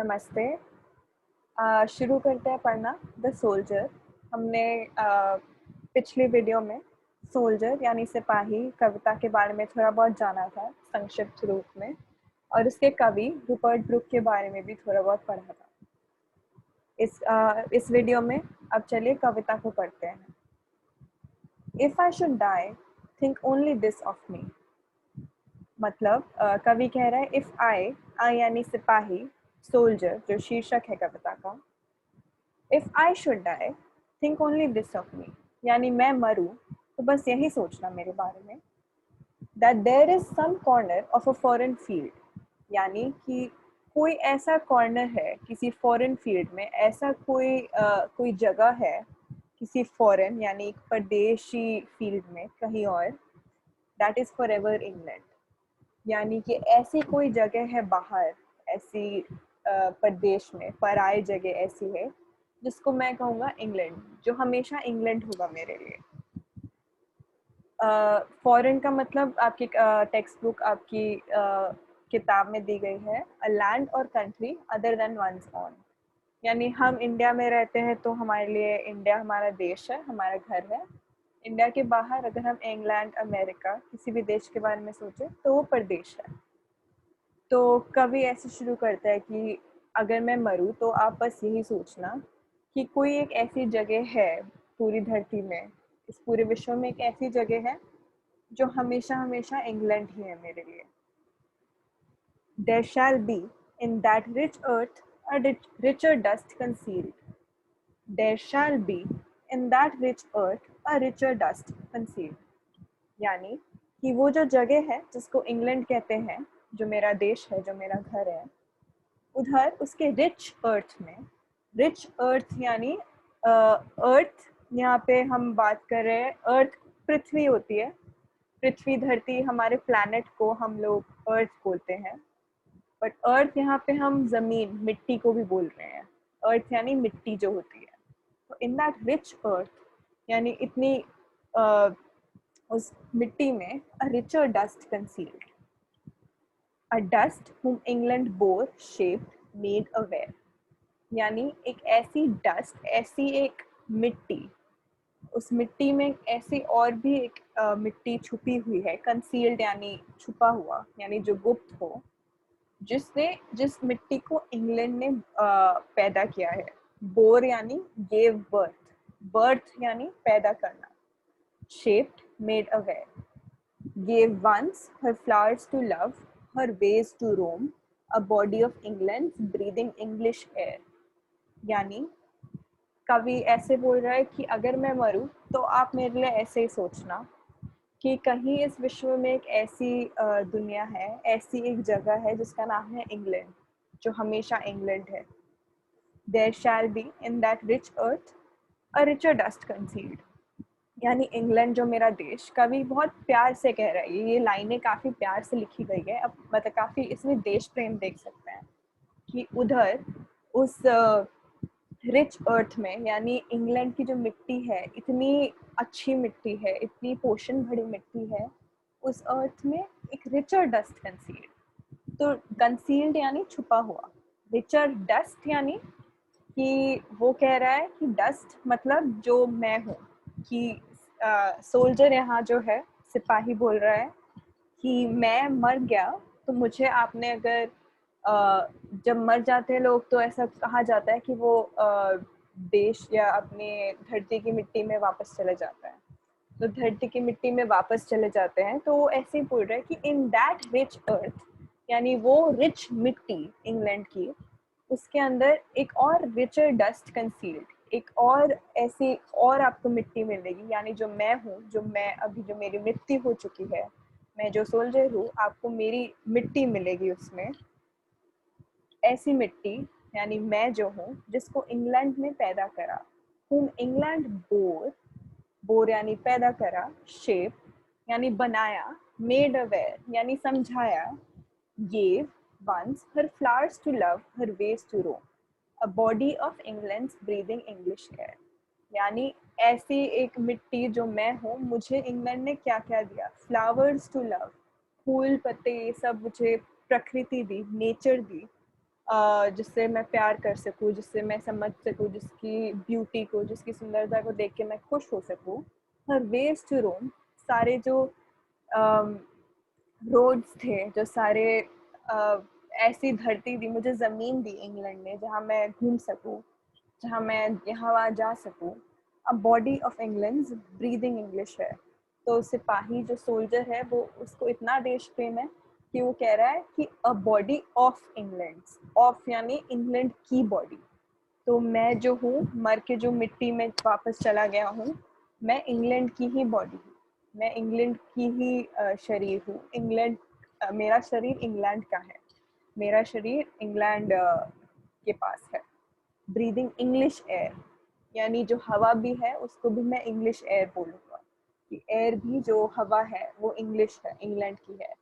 नमस्ते। शुरू करते हैं पढ़ना द सोल्जर। हमने पिछली वीडियो में सोल्जर यानी सिपाही कविता के बारे में थोड़ा बहुत जाना था संक्षिप्त रूप में, और उसके कवि रूपर्ट ब्रूक के बारे में भी थोड़ा बहुत पढ़ा था। इस वीडियो में अब चलिए कविता को पढ़ते हैं। If I should die think only this of me. मतलब कवि कह रहा है इफ आई यानी सिपाही, सोल्जर जो शीर्षक है कविता का, if I should die think only this of me, यानी मैं मरूं तो बस यही सोचना मेरे बारे में। That there is some corner of a foreign field, यानी कि कोई ऐसा कॉर्नर है किसी फॉरेन फील्ड में, ऐसा कोई जगह है किसी फॉरेन यानी एक परदेशी फील्ड में कहीं और, that is for ever England, यानी कि ऐसी कोई जगह है बाहर, ऐसी प्रदेश में पराए जगह ऐसी है जिसको मैं कहूँगा इंग्लैंड, जो हमेशा इंग्लैंड होगा मेरे लिए। फॉरेन का मतलब आपकी टेक्स्ट बुक आपकी किताब में दी गई है अ लैंड और country other than one's own, यानी हम इंडिया में रहते हैं तो हमारे लिए इंडिया हमारा देश है, हमारा घर है। इंडिया के बाहर अगर हम इंग्लैंड, अमेरिका, किसी भी देश के बारे में सोचें तो वो प्रदेश है। तो कवि ऐसे शुरू करता है कि अगर मैं मरूं तो आप बस यही सोचना कि कोई एक ऐसी जगह है पूरी धरती में, इस पूरे विश्व में एक ऐसी जगह है जो हमेशा हमेशा इंग्लैंड ही है मेरे लिए। There shall be in that rich earth a richer dust concealed. There shall be in that rich earth a richer dust concealed. यानी कि वो जो जगह है जिसको इंग्लैंड कहते हैं, जो मेरा देश है, जो मेरा घर है, उधर उसके रिच अर्थ में, रिच अर्थ यानी अर्थ, यहाँ पे हम बात कर रहे हैं अर्थ, पृथ्वी होती है, पृथ्वी धरती, हमारे प्लैनेट को हम लोग अर्थ बोलते हैं, बट अर्थ यहाँ पे हम जमीन, मिट्टी को भी बोल रहे हैं। अर्थ यानी मिट्टी जो होती है। तो इन दैट रिच अर्थ यानी इतनी उस मिट्टी में a richer dust concealed, a dust whom England bore, shaped, made aware, यानी एक ऐसी डस्ट, ऐसी एक मिट्टी, उस मिट्टी में ऐसी और भी एक मिट्टी छुपी हुई है, कंसील्ड यानी छुपा हुआ, यानी जो गुप्त हो, जिस मिट्टी को इंग्लैंड ने पैदा किया है। बोर यानी गेव बर्थ, बर्थ यानी पैदा करना, shaped, made aware, gave once her flowers to love, her ways to roam, a body of England's breathing English air, यानी कवि ऐसे बोल रहा है कि अगर मैं मरूं तो आप मेरे लिए ऐसे ही सोचना कि कहीं इस विश्व में एक ऐसी दुनिया है, ऐसी एक जगह है जिसका नाम है इंग्लैंड, जो हमेशा इंग्लैंड है। There shall be in that rich earth a richer dust concealed, यानी इंग्लैंड जो मेरा देश, कवि बहुत प्यार से कह रहा है, ये लाइनें काफी प्यार से लिखी गई है, अब मतलब काफी इसमें देश प्रेम देख सकते हैं कि उधर उस रिच अर्थ में, यानी इंग्लैंड की जो मिट्टी है, इतनी अच्छी मिट्टी है, इतनी पोषण भरी मिट्टी है, उस अर्थ में एक रिचर डस्ट कंसील्ड। तो कंसील्ड यानी छुपा हुआ, रिचर डस्ट यानी कि वो कह रहा है कि डस्ट मतलब जो मैं हूँ, कि सोल्जर यहाँ जो है सिपाही बोल रहा है कि मैं मर गया तो मुझे आपने अगर जब मर जाते हैं लोग तो ऐसा कहा जाता है कि वो देश या अपने धरती की मिट्टी में वापस चले जाता है, तो धरती की मिट्टी में वापस चले जाते हैं, तो वो ऐसे ही बोल रहा है कि इन दैट रिच अर्थ, यानी वो रिच मिट्टी इंग्लैंड की, उसके अंदर एक और रिचर डस्ट कंसील्ड, एक और ऐसी और आपको मिट्टी मिलेगी, यानी जो मैं हूँ, जो मैं अभी, जो मेरी मृत्यु हो चुकी है, मैं जो सोल्जर हूँ, आपको मेरी मिट्टी मिलेगी उसमें, ऐसी मिट्टी, यानी मैं जो हूँ जिसको इंग्लैंड ने पैदा करा, whom इंग्लैंड बोर, बोर यानी पैदा करा, शेप यानी बनाया, मेड अवेयर यानी समझाया, gave once her flowers to love, her ways to roam, a body of England's breathing English air, यानी ऐसी एक मिट्टी जो मैं हूँ, मुझे इंग्लैंड ने क्या क्या दिया, फ्लावर्स टू लव, फूल पत्ते ये सब मुझे प्रकृति दी, नेचर दी, जिससे मैं प्यार कर सकूँ, जिससे मैं समझ सकूँ, जिसकी ब्यूटी को, जिसकी सुंदरता को देख के मैं खुश हो सकूँ। हर वेज टू रोम, सारे जो रोड्स थे, जो सारे ऐसी धरती दी, मुझे ज़मीन दी इंग्लैंड ने जहाँ मैं घूम सकूँ, जहाँ मैं यहाँ वहाँ जा सकूँ। A body of England breathing English है। तो सिपाही जो सोल्जर है वो, उसको इतना देश प्रेम है कि वो कह रहा है कि a body of England, of यानी इंग्लैंड की बॉडी। तो मैं जो हूँ, मर के जो मिट्टी में वापस चला गया हूँ, मैं इंग्लैंड की ही बॉडी हूँ, मैं इंग्लैंड की ही शरीर हूँ। इंग्लैंड, मेरा शरीर इंग्लैंड का है, मेरा शरीर इंग्लैंड के पास है। ब्रीदिंग इंग्लिश एयर, यानी जो हवा भी है उसको भी मैं इंग्लिश एयर बोलूँगा, कि एयर भी जो हवा है वो इंग्लिश है, इंग्लैंड की है।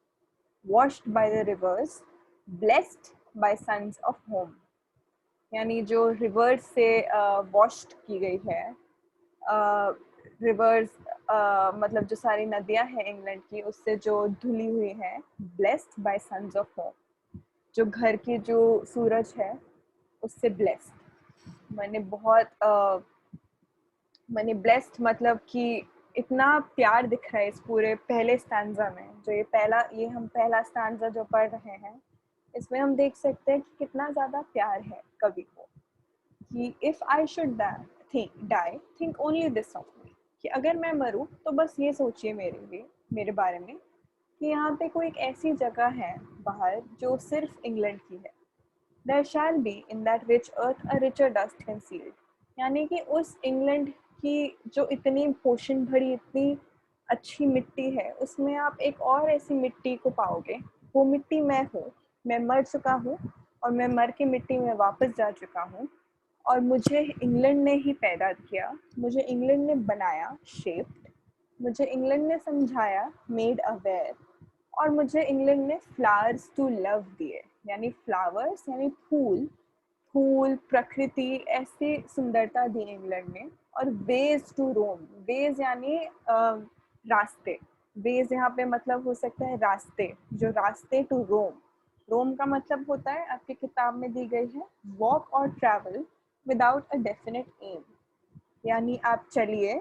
Washed by the rivers, blessed by suns of home, यानी जो रिवर्स से वॉश्ड की गई है, रिवर्स मतलब जो सारी नदियां हैं इंग्लैंड की, उससे जो धुली हुई है। Blessed by suns of home, जो घर की जो सूरज है उससे ब्लेस्ड। मैंने बहुत मैंने ब्लेस्ड मतलब कि इतना प्यार दिख रहा है इस पूरे पहले स्टैंजा में। जो ये हम पहला स्टैंजा जो पढ़ रहे हैं, इसमें हम देख सकते हैं कि कितना ज़्यादा प्यार है कवि को, कि if I should die think only this of me, कि अगर मैं मरूँ तो बस ये सोचिए मेरे लिए, मेरे बारे में, कि यहाँ पे कोई एक ऐसी जगह है बाहर जो सिर्फ इंग्लैंड की है। There shall be in that rich earth a richer dust concealed, यानी कि उस इंग्लैंड की जो इतनी पोषण भरी, इतनी अच्छी मिट्टी है, उसमें आप एक और ऐसी मिट्टी को पाओगे। वो मिट्टी मैं हूँ, मैं मर चुका हूँ और मैं मर के मिट्टी में वापस जा चुका हूँ, और मुझे इंग्लैंड ने ही पैदा किया, मुझे इंग्लैंड ने बनाया, शेप्ड, मुझे इंग्लैंड ने समझाया, मेड अवेयर, और मुझे इंग्लैंड ने फ्लावर्स टू लव दिए, यानी फ्लावर्स यानी फूल, फूल प्रकृति, ऐसी सुंदरता दी इंग्लैंड ने। और वेज टू रोम, वेज यानी रास्ते, वेज यहाँ पे मतलब हो सकता है रास्ते, जो रास्ते टू रोम। रोम का मतलब होता है, आपकी किताब में दी गई है, वॉक और travel without a definite aim, यानी आप चलिए,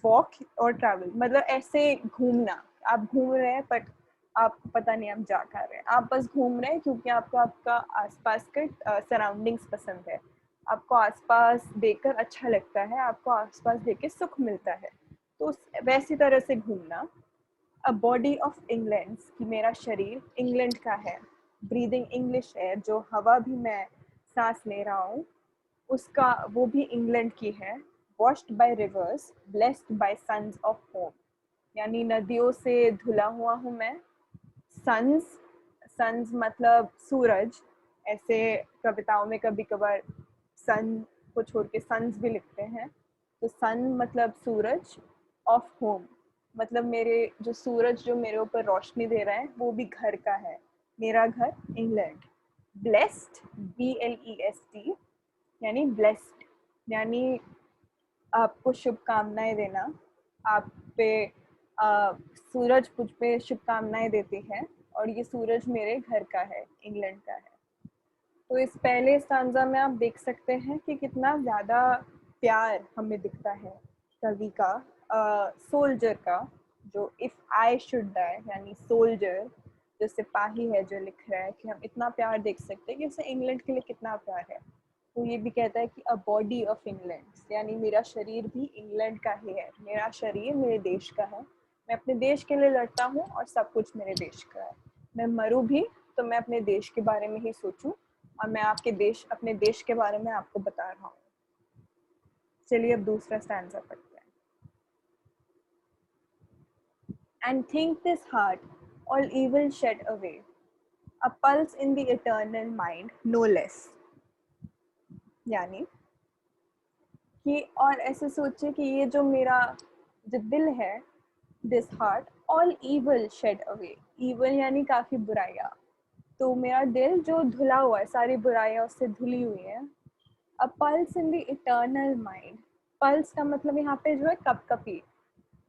वॉक और ट्रैवल मतलब ऐसे घूमना, आप घूम रहे हैं बट आपको पता नहीं आप जा कर रहे हैं, आप बस घूम रहे हैं क्योंकि आपको आपका आसपास के सराउंडिंग्स पसंद है, आपको आसपास देखकर अच्छा लगता है, आपको आसपास देख के सुख मिलता है, तो वैसी तरह से घूमना। अ बॉडी ऑफ इंग्लैंड, कि मेरा शरीर इंग्लैंड का है। ब्रीदिंग इंग्लिश एयर, जो हवा भी मैं सांस ले रहा हूँ उसका, वो भी इंग्लैंड की है। Washed by rivers, blessed by suns of home, यानी नदियों से धुला हुआ हूँ मैं। सन्स, सन्स मतलब सूरज, ऐसे कविताओं में कभी कभार सन को छोड़ के सन्स भी लिखते हैं, तो सन मतलब सूरज, ऑफ होम मतलब मेरे जो सूरज जो मेरे ऊपर रोशनी दे रहा है वो भी घर का है, मेरा घर इंग्लैंड। ब्लेस्ड, BLEST, यानी ब्लेस्ड, यानी आपको शुभकामनाएं देना, आप पे सूरज मुझ पे शुभकामनाएं देती है, और ये सूरज मेरे घर का है, इंग्लैंड का है। तो इस पहले स्टांजा में आप देख सकते हैं कि कितना ज़्यादा प्यार हमें दिखता है कवि का, सोल्जर का, जो इफ़ आई शुड डाई, यानी सोल्जर जो सिपाही है जो लिख रहा है, कि हम इतना प्यार देख सकते हैं कि उसे इंग्लैंड के लिए कितना प्यार है। तो ये भी कहता है कि अ बॉडी ऑफ इंग्लैंड, यानी मेरा शरीर भी इंग्लैंड का ही है, मेरा शरीर मेरे देश का है, मैं अपने देश के लिए लड़ता हूँ और सब कुछ मेरे देश का है। मैं मरूँ भी तो मैं अपने देश के बारे में ही सोचूं, और मैं अपने देश के बारे में आपको बता रहा हूँ। चलिए अब दूसरा स्टैंजा पढ़ते हैं। And think this heart all evil shed away, a pulse in the eternal mind no less, यानी कि और ऐसे सोचे कि ये जो मेरा जो दिल है, this heart all evil shed away, evil यानी काफी बुराइयाँ, तो मेरा दिल जो धुला हुआ है, सारी बुराइयाँ उससे धुली हुई है। अ pulse in the eternal mind, pulse का मतलब यहाँ पे जो है कपकपी,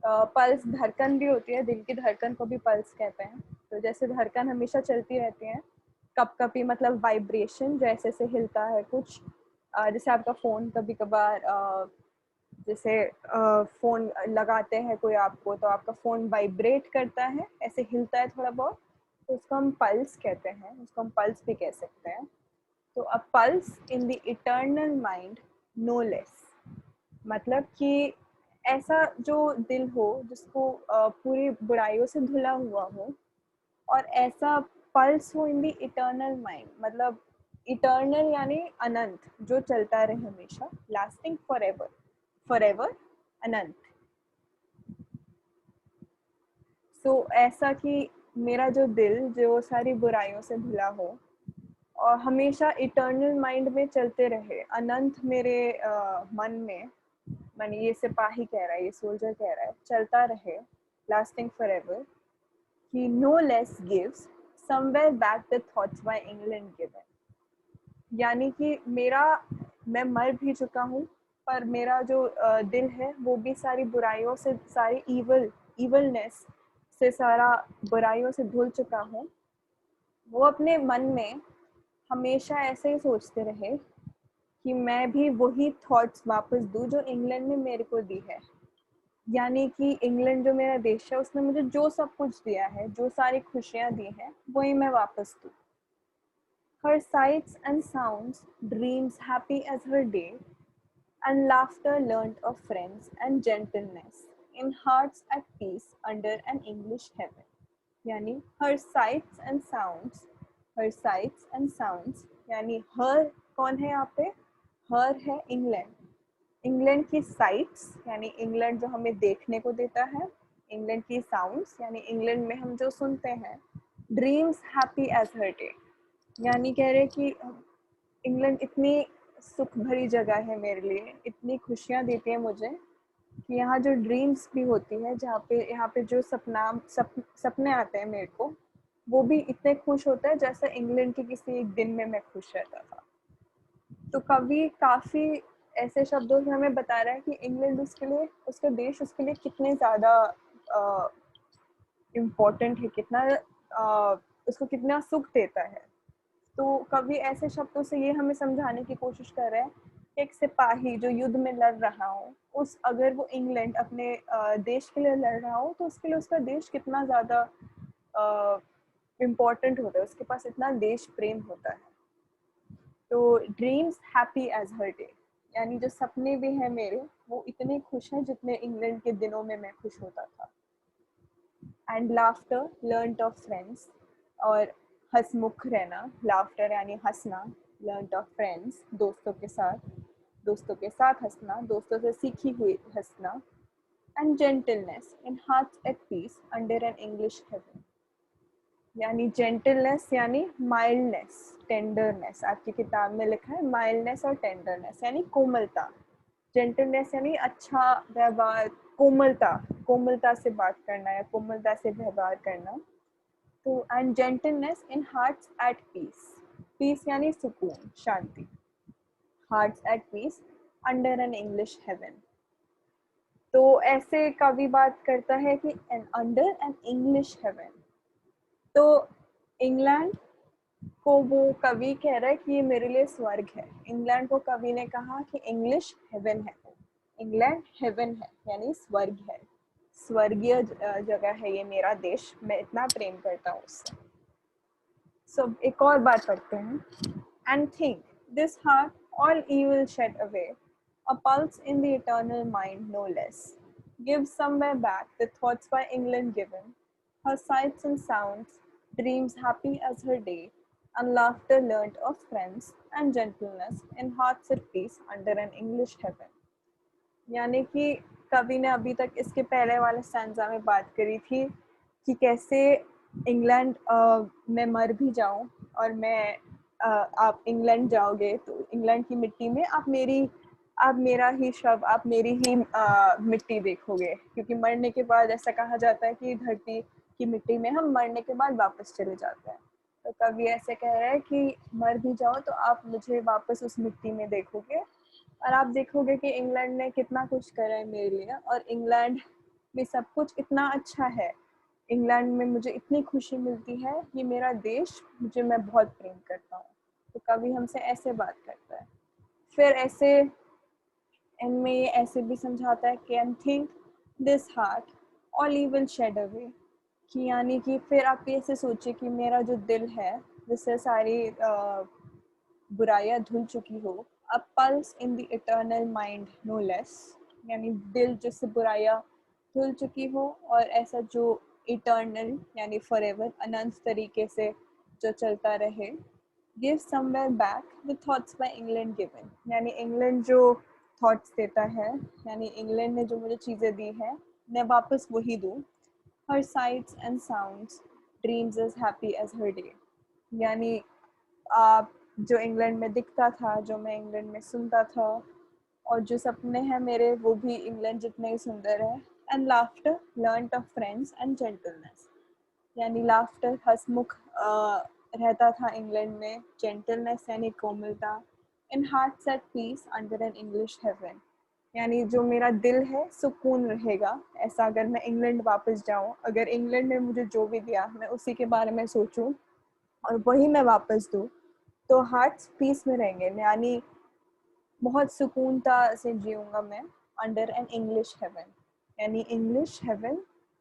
पल्स धड़कन भी होती है, दिल की धड़कन को भी पल्स कहते हैं। तो जैसे धड़कन हमेशा चलती रहती है, कभी मतलब वाइब्रेशन, जैसे से हिलता है कुछ, जैसे आपका फ़ोन कभी कभार, जैसे फ़ोन लगाते हैं कोई आपको तो आपका फ़ोन वाइब्रेट करता है, ऐसे हिलता है थोड़ा बहुत, तो उसको हम पल्स कहते हैं, उसको हम पल्स भी कह सकते हैं। तो a pulse in the eternal mind, no less, मतलब कि ऐसा जो दिल हो जिसको पूरी बुराइयों से धुला हुआ हो, और ऐसा पल्स हो इन द इटर्नल माइंड, मतलब इटर्नल यानी अनंत, जो चलता रहे हमेशा, lasting for ever, for ever, अनंत। सो ऐसा कि मेरा जो दिल जो सारी बुराइयों से धुला हो और हमेशा इटर्नल माइंड में चलते रहे, अनंत मेरे मन में, मानी ये सिपाही कह रहा है, ये सोल्जर कह रहा है, चलता रहे, लास्टिंग फॉर एवर, कि no less gives somewhere back the thoughts by England given. यानी कि मेरा, मैं मर भी चुका हूँ, पर मेरा जो दिल है वो भी सारी बुराइयों से, सारी इवलनेस से, सारा बुराइयों से धुल चुका हूँ। वो अपने मन में हमेशा ऐसे ही सोचते रहे कि मैं भी वही थॉट्स वापस दूँ जो इंग्लैंड ने मेरे को दी है। यानी कि इंग्लैंड जो मेरा देश है, उसने मुझे जो सब कुछ दिया है, जो सारी खुशियाँ दी हैं, वही मैं वापस दूँ। Her sights and sounds, dreams happy as her day, and laughter learnt of friends and gentleness, in hearts at peace under an English heaven. यानी her sights and sounds, her sights and sounds, यानी her कौन है यहाँ पे? her है England, England की sites यानी England जो हमें देखने को देता है, इंग्लैंड की साउंड्स यानी इंग्लैंड में हम जो सुनते हैं, dreams happy as her day, यानी कह रहे कि इंग्लैंड इतनी सुख भरी जगह है मेरे लिए, इतनी खुशियाँ देती है मुझे कि यहाँ जो ड्रीम्स भी होती है, जहाँ पे यहाँ पे जो सपने आते हैं मेरे को, वो भी इतने खुश होता है जैसे इंग्लैंड के किसी एक दिन में मैं खुश रहता था। तो कवि काफ़ी ऐसे शब्दों से हमें बता रहा है कि इंग्लैंड उसके लिए, उसका देश उसके लिए कितने ज़्यादा इम्पोर्टेंट है, कितना उसको कितना सुख देता है। तो कवि ऐसे शब्दों से ये हमें समझाने की कोशिश कर रहा है कि एक सिपाही जो युद्ध में लड़ रहा हो, उस अगर वो इंग्लैंड अपने देश के लिए लड़ रहा हो, तो उसके लिए उसका देश कितना ज़्यादा इम्पोर्टेंट होता है, उसके पास इतना देश प्रेम होता है। तो dreams happy as her day, यानी जो सपने भी हैं मेरे, वो इतने खुश हैं जितने इंग्लैंड के दिनों में मैं खुश होता था। And laughter learned of friends, और हंसमुख रहना, लाफ्टर यानी हंसना, लर्नड ऑफ फ्रेंड्स, दोस्तों के साथ हंसना, दोस्तों से सीखी हुई हंसना। And gentleness in hearts at peace under an English heaven, यानी जेंटलनेस यानी माइल्डनेस, टेंडरनेस, आपकी किताब में लिखा है माइल्डनेस और टेंडरनेस यानी कोमलता, जेंटलनेस यानी अच्छा व्यवहार, कोमलता, कोमलता से बात करना या कोमलता से व्यवहार करना। तो and gentleness in hearts at peace, peace यानी सुकून, शांति, hearts at peace under an English heaven. तो ऐसे कवि बात करता है कि अंडर एन इंग्लिश हेवन, तो इंग्लैंड को वो कवि कह रहा है कि ये मेरे लिए स्वर्ग है। इंग्लैंड को कवि ने कहा कि इंग्लिश हेवन है, इंग्लैंड हेवन है यानी स्वर्ग है, स्वर्गीय जगह है ये मेरा देश, मैं इतना प्रेम करता हूँ उससे। सो एक और बात पढ़ते हैं। And think this heart all evil shed away, a pulse in the eternal mind no less, give somewhere back the thoughts by England given, her sights and sounds, dreams happy as her day, and laughter learnt of friends and gentleness in hearts at peace under an English heaven। यानी कि कवि ने अभी तक इसके पहले वाले stanza में बात करी थी कि कैसे इंग्लैंड में मर भी जाऊं और मैं आप इंग्लैंड जाओगे तो इंग्लैंड की मिट्टी में आप मेरा ही शव, आप मेरी ही मिट्टी देखोगे, क्योंकि मरने के बाद ऐसा कहा जाता है कि धरती की मिट्टी में हम मरने के बाद वापस चले जाते हैं। तो कवि ऐसे कह रहा है कि मर भी जाओ तो आप मुझे वापस उस मिट्टी में देखोगे और आप देखोगे कि इंग्लैंड ने कितना कुछ करा है मेरे लिए, और इंग्लैंड में सब कुछ इतना अच्छा है इंग्लैंड में मुझे इतनी खुशी मिलती है, ये मेरा देश, मुझे, मैं बहुत प्रेम करता हूँ। तो कवि हमसे ऐसे बात करता है। फिर ऐसे एंड में ये ऐसे भी समझाता है कि and think this heart all evil shed away, कि यानी कि फिर आप ऐसे सोचिए कि मेरा जो दिल है जिससे सारी बुराइयां धुल चुकी हो, a pulse in the eternal mind no less, यानी दिल जिससे बुराइयां धुल चुकी हो और ऐसा जो इटर्नल यानी फॉरएवर अनंत तरीके से जो चलता रहे। Give somewhere back the thoughts by England given, यानी इंग्लैंड जो थॉट्स देता है, यानी इंग्लैंड ने जो मुझे चीज़ें दी हैं, मैं वापस वही दूँ। Her sights and sounds dreams as happy as her day, यानी आप जो इंग्लैंड में दिखता था, जो मैं इंग्लैंड में सुनता था, और जो सपने हैं मेरे वो भी इंग्लैंड जितने ही सुंदर है। And laughter learn of friends and gentleness, यानी लाफ्टर हंसमुख रहता था इंग्लैंड में, जेंटलनेस यानी कोमलता। In heart at peace under an English heaven, यानी जो मेरा दिल है सुकून रहेगा ऐसा अगर मैं इंग्लैंड वापस जाऊं, अगर इंग्लैंड ने मुझे जो भी दिया मैं उसी के बारे में सोचूं और वही मैं वापस दूं, तो हार्ट्स पीस में रहेंगे, यानी बहुत सुकूनता से जीऊंगा मैं अंडर एन इंग्लिश हेवन। यानी इंग्लिश हेवन,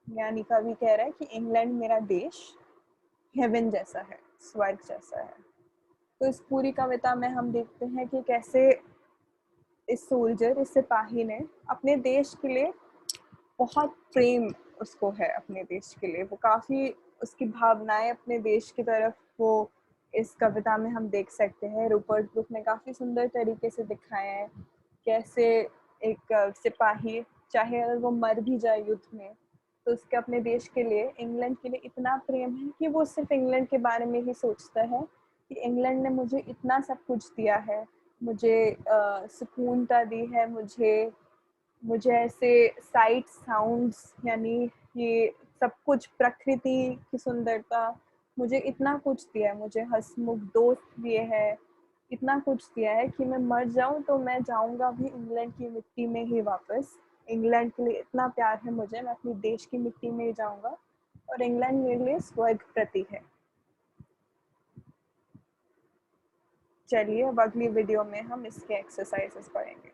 यानी कवि कह रहा है कि इंग्लैंड मेरा देश हेवन जैसा है, स्वर्ग जैसा है। तो इस पूरी कविता में हम देखते हैं कि कैसे इस सोल्जर, इस सिपाही ने अपने देश के लिए बहुत प्रेम उसको है, अपने देश के लिए वो काफ़ी, उसकी भावनाएं अपने देश की तरफ वो इस कविता में हम देख सकते हैं। रूपर्ट ब्रुक ने काफ़ी सुंदर तरीके से दिखाया है कैसे एक सिपाही, चाहे अगर वो मर भी जाए युद्ध में, तो उसके अपने देश के लिए, इंग्लैंड के लिए इतना प्रेम है कि वो सिर्फ इंग्लैंड के बारे में ही सोचता है कि इंग्लैंड ने मुझे इतना सब कुछ दिया है, मुझे सुकूनता दी है, मुझे ऐसे साइट साउंड्स, यानी ये सब कुछ, प्रकृति की सुंदरता, मुझे इतना कुछ दिया है, मुझे हंसमुख दोस्त दिए हैं, इतना कुछ दिया है कि मैं मर जाऊं तो मैं जाऊंगा भी इंग्लैंड की मिट्टी में ही वापस। इंग्लैंड के लिए इतना प्यार है मुझे, मैं अपनी देश की मिट्टी में ही जाऊंगा और इंग्लैंड मेरे लिए स्वर्ग प्रति है। चलिए अब अगली वीडियो में हम इसके एक्सरसाइजेस पढ़ेंगे।